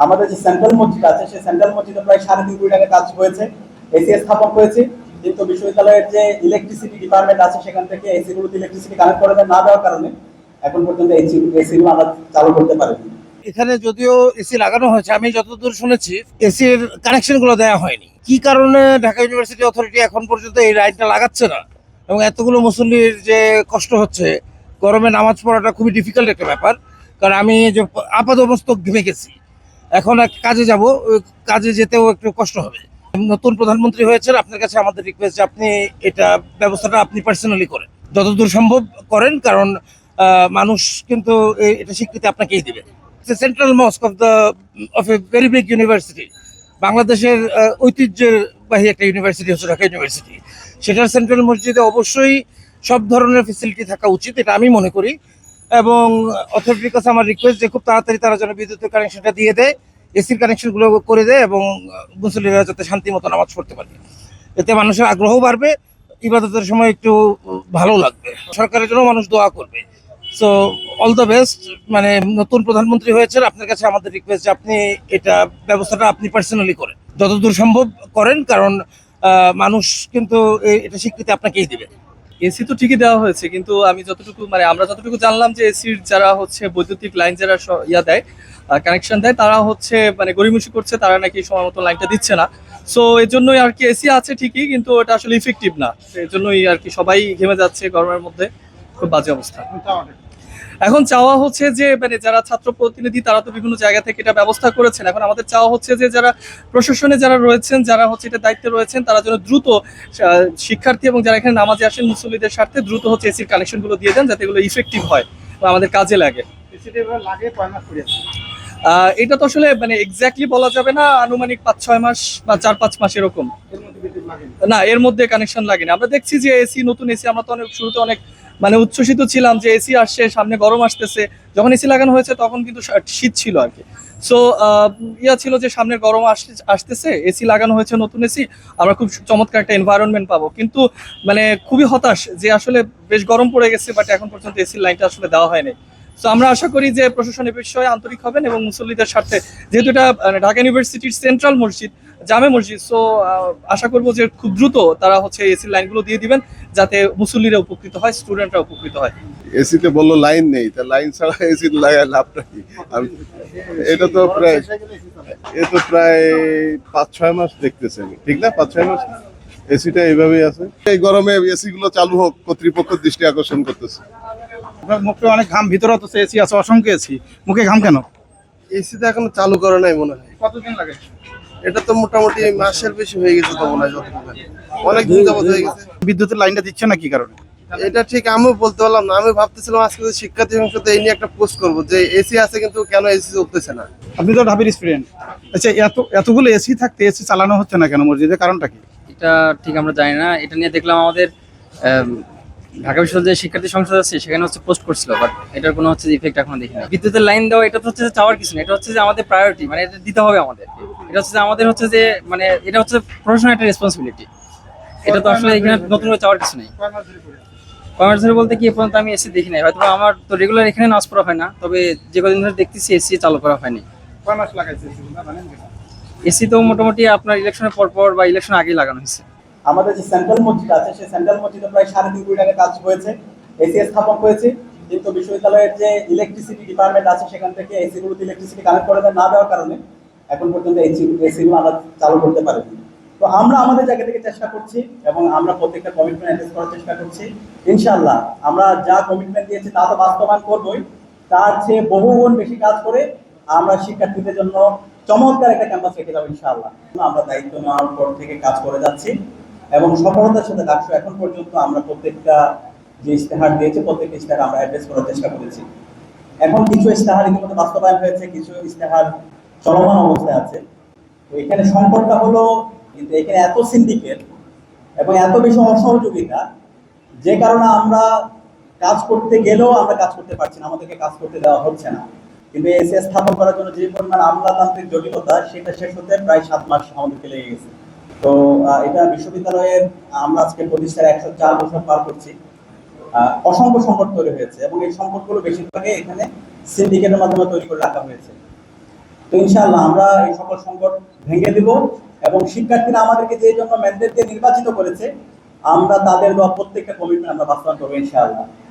আমাদের যে সেন্ট্রাল মসজিদ আছে সেই সেন্ট্রাল মসজিদে প্রায় 3.5 কোটি টাকা কাজ হয়েছে, এসি স্থাপন হয়েছে। কিন্তু বিশ্ববিদ্যালয়ের যে ইলেকট্রিসিটি ডিপার্টমেন্ট আছে সেখান থেকে এসি গুলোতে ইলেকট্রিসিটি কানেক্ট করে না দেওয়ার কারণে এখন পর্যন্ত এসি গুলো আমরা চালু করতে পারিনি। এখানে যদিও এসি লাগানো হয়েছে, আমি যতদূর শুনেছি এসির কানেকশন গুলো দেওয়া হয়নি। কি কারণে ঢাকা ইউনিভার্সিটি অথরিটি এখন পর্যন্ত এই লাইনটা লাগাচ্ছে না এবং এতগুলো মুসল্লির যে কষ্ট হচ্ছে, গরমে নামাজ পড়াটা খুবই ডিফিকাল্ট একটা ব্যাপার। কারণ আমি যে আপাতমস্তক ঘেমে গেছি, এখন এক কাজে যাব, কাজে যেতেও একটু কষ্ট হবে। নতুন প্রধানমন্ত্রী হয়েছেন, আপনার কাছে আমাদের রিকোয়েস্ট যে আপনি এটা ব্যবস্থাটা আপনি পার্সোনালি করেন, যতদূর সম্ভব করেন। কারণ মানুষ কিন্তু এটা স্বীকৃতি আপনাকেই দিবে। Central মস্ক of a very big university, বাংলাদেশের ঐতিহ্যবাহী একটা ইউনিভার্সিটি হচ্ছে ঢাকা ইউনিভার্সিটি। সেটার সেন্ট্রাল মসজিদে অবশ্যই সব ধরনের ফেসিলিটি থাকা উচিত, এটা আমি মনে করি। এবং অথরিটির কাছে আমার রিকোয়েস্ট যে খুব তাড়াতাড়ি তারা যেন বিদ্যুতের কানেকশনটা দিয়ে দেয়, এসির কানেকশনগুলো করে দেয় এবং মুসল্লিরা যাতে শান্তি মতো নামাজ পড়তে পারে। এতে মানুষের আগ্রহ বাড়বে, ইবাদতের সময় একটু ভালো লাগবে, সরকারের জন্য মানুষ দোয়া করবে। So all the best. মানে নতুন প্রধানমন্ত্রী হয়েছেন, আপনার কাছে আমাদের রিকোয়েস্ট যে আপনি এটা ব্যবস্থাটা আপনি পার্সোনালি করেন, যতদূর সম্ভব করেন। কারণ মানুষ কিন্তু এটা স্বীকৃতি আপনাকেই দিবে। এসি তো ঠিকই দেওয়া হয়েছে, কিন্তু আমি যতটুকু আমরা যতটুকু জানলাম যে এসির যারা হচ্ছে বৈদ্যুতিক লাইন যারা দেয়, কানেকশন দেয়, তারা হচ্ছে গড়িমসি করছে, তারা নাকি সময় মতো লাইনটা দিচ্ছে না। সো এর জন্যই আর কি এসি আছে ঠিকই, কিন্তু ওটা আসলে ইফেক্টিভ না। এর জন্যই আর কি সবাই ঘেমে যাচ্ছে গরমের মধ্যে, খুব বাজে অবস্থা। এখন চাওয়া হচ্ছে যে যারা ছাত্র প্রতিনিধি তারা তো বিভিন্ন জায়গা থেকে এটা ব্যবস্থা করেছেন। এখন আমাদের চাওয়া হচ্ছে যে যারা প্রশাসনে যারা রয়েছেন, যারা হচ্ছে এটা দায়িত্বে রয়েছেন, তারা যেন দ্রুত শিক্ষার্থী এবং যারা এখানে নামাজে আসেন মুসল্লিদের স্বার্থে দ্রুত হচ্ছে এসির কানেকশনগুলো দিয়ে দেন, যাতে এগুলো ইফেক্টিভ হয় বা আমাদের কাজে লাগে। এটা তো আসলে এক্স্যাক্টলি বলা যাবে না, আনুমানিক 5-6 মাস বা 4-5 মাস এরকম। না, এর মধ্যে কানেকশন লাগেনি। আমরা দেখছি যে নতুন এসি, আমরা তো অনেক শুরুতে অনেক উচ্ছ্বসিত ছিলাম যে এসি আসছে, সামনে গরম আসতেছে। যখন এসি লাগানো হয়েছে তখন কিন্তু শীত ছিল আর কি। সো ছিল যে সামনে গরম আসতেছে, এসি লাগানো হয়েছে, নতুন এসি, আমরা খুব চমৎকার একটা এনভায়রনমেন্ট পাবো। কিন্তু খুবই হতাশ যে আসলে বেশ গরম পড়ে গেছে, বাট এখন পর্যন্ত এসির লাইনটা আসলে দেওয়া হয়নি। তো আমরা আশা করি যে প্রশাসন এ বিষয়ে আন্তরিক হবেন এবং মুসল্লিদের স্বার্থে, যেহেতু এটা ঢাকা ইউনিভার্সিটির সেন্ট্রাল মসজিদ, জামে মসজিদ, সো আশা করবো যে খুব দ্রুত তারা হচ্ছে এসির লাইনগুলো দিয়ে দিবেন, যাতে মুসল্লিরা উপকৃত হয়, স্টুডেন্টরা উপকৃত হয়। এসিতে বললো লাইন নেই, তা লাইন ছাড়া এসি লাগায় লাভটা কি? এটা তো প্রায় 5-6 মাস দেখতেছেন, ঠিক না? 5-6 মাস এসিটা এইভাবেই আছে। এই গরমে এসি গুলো চালু হোক, কর্তৃপক্ষের দৃষ্টি আকর্ষণ করতেছে। মুখে অনেক ঘাম, ভিতরে তো এসি আছে, অসংখ্য এসি, মুখে ঘাম কেন? এসি তো এখনো চালু করে নাই মনে হয়। কতদিন লাগে? এটা তো মোটামুটি মাসের বেশি হয়ে গেছে তো মনে হয়, অনেক দিন যাবত হয়ে গেছে। বিদ্যুতের লাইনটা দিচ্ছে না কি কারণে? এটা ঠিক আমিও বলতে পারলাম না। আমি ভাবতেছিলাম আজকে শিক্ষার্থী সংসদে এই নিয়ে একটা পোস্ট করবো যে এসি আছে কিন্তু কেন এসি চলতেছে না। আপনি তো ঢাবির স্টুডেন্ট, আচ্ছা এতগুলো এসি থাকতে এসি চালানো হচ্ছে না কেন মসজিদের, কারণটা কি? এটা ঠিক আমরা জানি না। এটা নিয়ে দেখলাম আমাদের ঢাকা বিশ্ববিদ্যালয়ের শিক্ষার্থী সংসদ আছে, সেখানে হচ্ছে পোস্ট করছিল, বাট এটার কোনো হচ্ছে ইফেক্ট এখনো দেখি না। বিদ্যুতের লাইন দেওয়া এটা তো হচ্ছে চাওয়ার কিছু না, এটা হচ্ছে যে আমাদের প্রায়োরিটি, এটা দিতে হবে আমাদের। এটা হচ্ছে যে আমাদের হচ্ছে যে এটা হচ্ছে প্রশাসনের একটা রেসপন্সিবিলিটি। এটা তো আসলে এখানে নতুন করে চাওয়ার কিছু নেই। কমার্স ধরে বলতে কি, এ পর্যন্ত আমি এসি দেখি নাই। হয়তো আমার তো রেগুলার এখানে নাচ পড়া হয় না, তবে যে কদিন ধরে দেখতেছি এসি চালু করা হয়নি। এসি তো মোটামুটি আপনার ইলেকশনের পর বা ইলেকশন আগেই লাগানো হয়েছে। আমাদের যে সেন্ট্রাল মসজিদ আছে সেই সেন্ট্রাল মসজিদে প্রায় 3.5 কোটি টাকা কাজ হয়েছে, এসি স্থাপন হয়েছে। কিন্তু বিশ্ববিদ্যালয়ের যে ইলেকট্রিসিটি ডিপার্টমেন্ট আছে সেখান থেকে এসি গুলোতে ইলেকট্রিসিটি কানেক্ট করে না দেওয়ার কারণে এখন পর্যন্ত এসি গুলো আমরা চালু করতে পারিনি। তো আমরা আমাদের জায়গা থেকে চেষ্টা করছি এবং আমরা প্রত্যেকটা কমিটমেন্ট অ্যাড্রেস করার চেষ্টা করছি। ইনশাআল্লাহ আমরা যা কমিটমেন্ট দিয়েছি তা তো বাস্তবায়ন করবই, তার চেয়ে বহুগুণ বেশি কাজ করে আমরা শিক্ষার্থীদের জন্য চমৎকার একটা ক্যাম্পাস রেখে যাবো ইনশাআল্লাহ। আমরা দায়িত্ব নেওয়ার পর থেকে কাজ করে যাচ্ছি এবং সফলতার সাথে ডাকসু এখন পর্যন্ত আমরা প্রত্যেকটা যে ইশতেহার দিয়েছে প্রত্যেকটা ইশতেহার আমরা অ্যাড্রেস করার চেষ্টা করেছি। এখন কিছু ইশতেহার ইতিমধ্যে বাস্তবায়ন হয়েছে, কিছু ইশতেহার চলমান অবস্থায় আছে। তো এখানে সংকটটা হলো, কিন্তু এখানে এত সিন্ডিকেট এবং এত বেশি অসহযোগিতা, যে কারণে আমরা কাজ করতে গেলেও আমরা কাজ করতে পারছি না, আমাদেরকে কাজ করতে দেওয়া হচ্ছে না। কিন্তু এসি স্থাপন করার জন্য যে পরিমাণ আমলাতান্ত্রিক জটিলতা, সেটা শেষ হতে প্রায় 7 মাস আমাদেরকে লেগে গেছে। তো এটা বিশ্ববিদ্যালয়ের আমরা আজকে প্রতিষ্ঠার 104 বছর পার করছি, অসংখ্য সংকট তৈরি হয়েছে এবং এই সংকটগুলো বেশিরভাগই এখানে সিন্ডিকেটের মাধ্যমে তৈরি করে রাখা হয়েছে। তো ইনশাআল্লাহ আমরা এই সকল সংকট ভেঙে দেব এবং শিক্ষার্থীরা আমাদেরকে যে জন্য ম্যান্ডেট দিয়ে নির্বাচিত করেছে আমরা তাদের দেওয়া প্রত্যেকটা কমিটমেন্ট আমরা বাস্তবায়ন করবো ইনশাআল্লাহ।